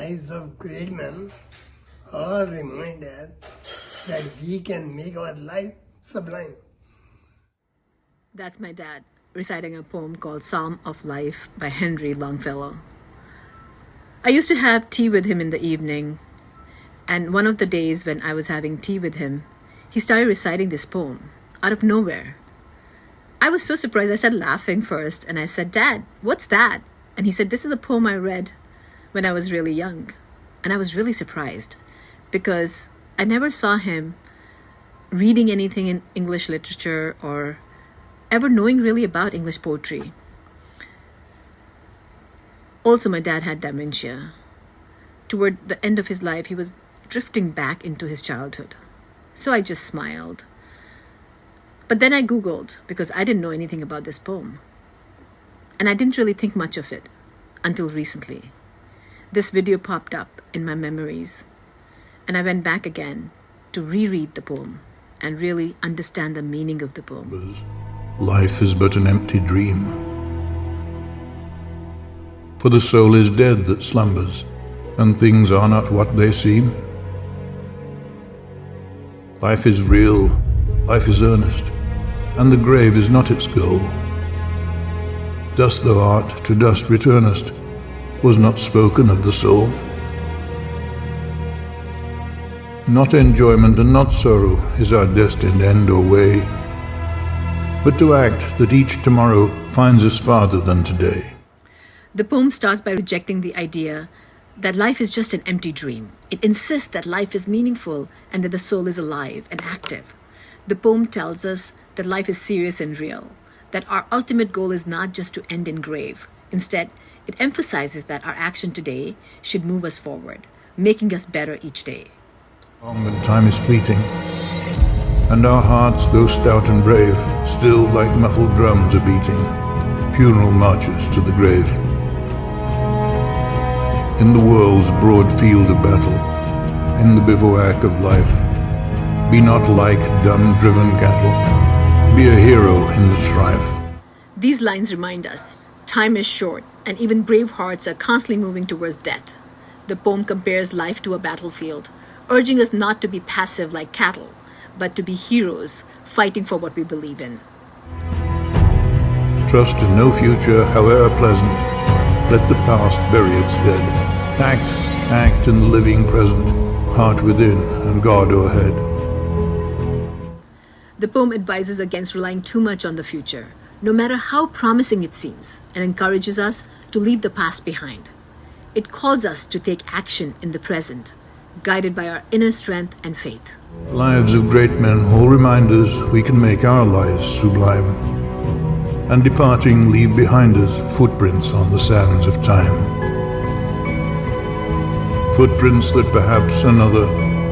lives of great men all remind us that we can make our life sublime. That's my dad reciting a poem called Psalm of Life by Henry Longfellow. I used to have tea with him in the evening, and one of the days when I was having tea with him, he started reciting this poem out of nowhere. I was so surprised. I started laughing first, and I said, "Dad, what's that?" And he said, "This is a poem I read when I was really young." And I was really surprised because I never saw him reading anything in English literature or ever knowing really about English poetry. Also, my dad had dementia. Toward the end of his life, he was drifting back into his childhood. So I just smiled. But then I Googled because I didn't know anything about this poem. And I didn't really think much of it until recently. This video popped up in my memories, and I went back again to reread the poem and really understand the meaning of the poem. Life is but an empty dream. For the soul is dead that slumbers, and things are not what they seem. Life is real, life is earnest, and the grave is not its goal. Dust thou art, to dust returnest, was not spoken of the soul. Not enjoyment and not sorrow is our destined end or way, but to act that each tomorrow finds us farther than today. The poem starts by rejecting the idea that life is just an empty dream. It insists that life is meaningful and that the soul is alive and active. The poem tells us that life is serious and real, that our ultimate goal is not just to end in grave. Instead, it emphasizes that our action today should move us forward, making us better each day. Long and time is fleeting, and our hearts, though stout and brave, still like muffled drums are beating, funeral marches to the grave. In the world's broad field of battle, in the bivouac of life, be not like dun-driven cattle, be a hero in the strife. These lines remind us, time is short, and even brave hearts are constantly moving towards death. The poem compares life to a battlefield, urging us not to be passive like cattle, but to be heroes fighting for what we believe in. Trust in no future, however pleasant. Let the past bury its dead. Act in the living present, heart within and God o'erhead. The poem advises against relying too much on the future, no matter how promising it seems, and encourages us to leave the past behind. It calls us to take action in the present, guided by our inner strength and faith. Lives of great men all remind us we can make our lives sublime, and departing leave behind us footprints on the sands of time. Footprints that perhaps another,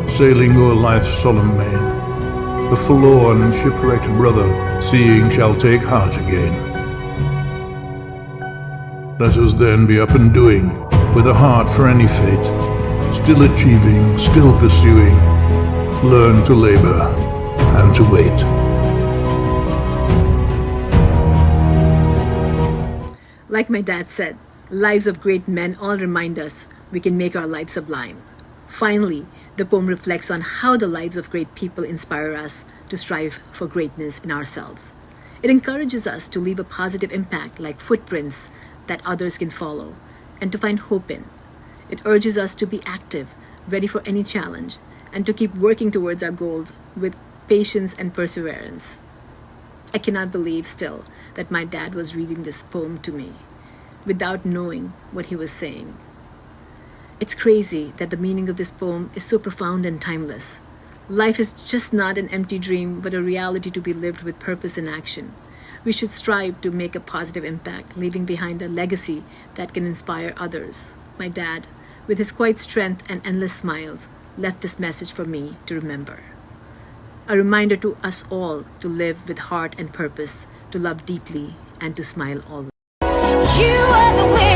sailing o'er life's solemn main, a forlorn shipwrecked brother, seeing shall take heart again. Let us then be up and doing, with a heart for any fate, still achieving, still pursuing, learn to labor and to wait. Like my dad said, lives of great men all remind us we can make our lives sublime. Finally, the poem reflects on how the lives of great people inspire us to strive for greatness in ourselves. It encourages us to leave a positive impact like footprints that others can follow and to find hope in. It urges us to be active, ready for any challenge, and to keep working towards our goals with patience and perseverance. I cannot believe still that my dad was reading this poem to me without knowing what he was saying. It's crazy that the meaning of this poem is so profound and timeless. Life is just not an empty dream, but a reality to be lived with purpose and action. We should strive to make a positive impact, leaving behind a legacy that can inspire others. My dad, with his quiet strength and endless smiles, left this message for me to remember. A reminder to us all to live with heart and purpose, to love deeply, and to smile always. You are the way.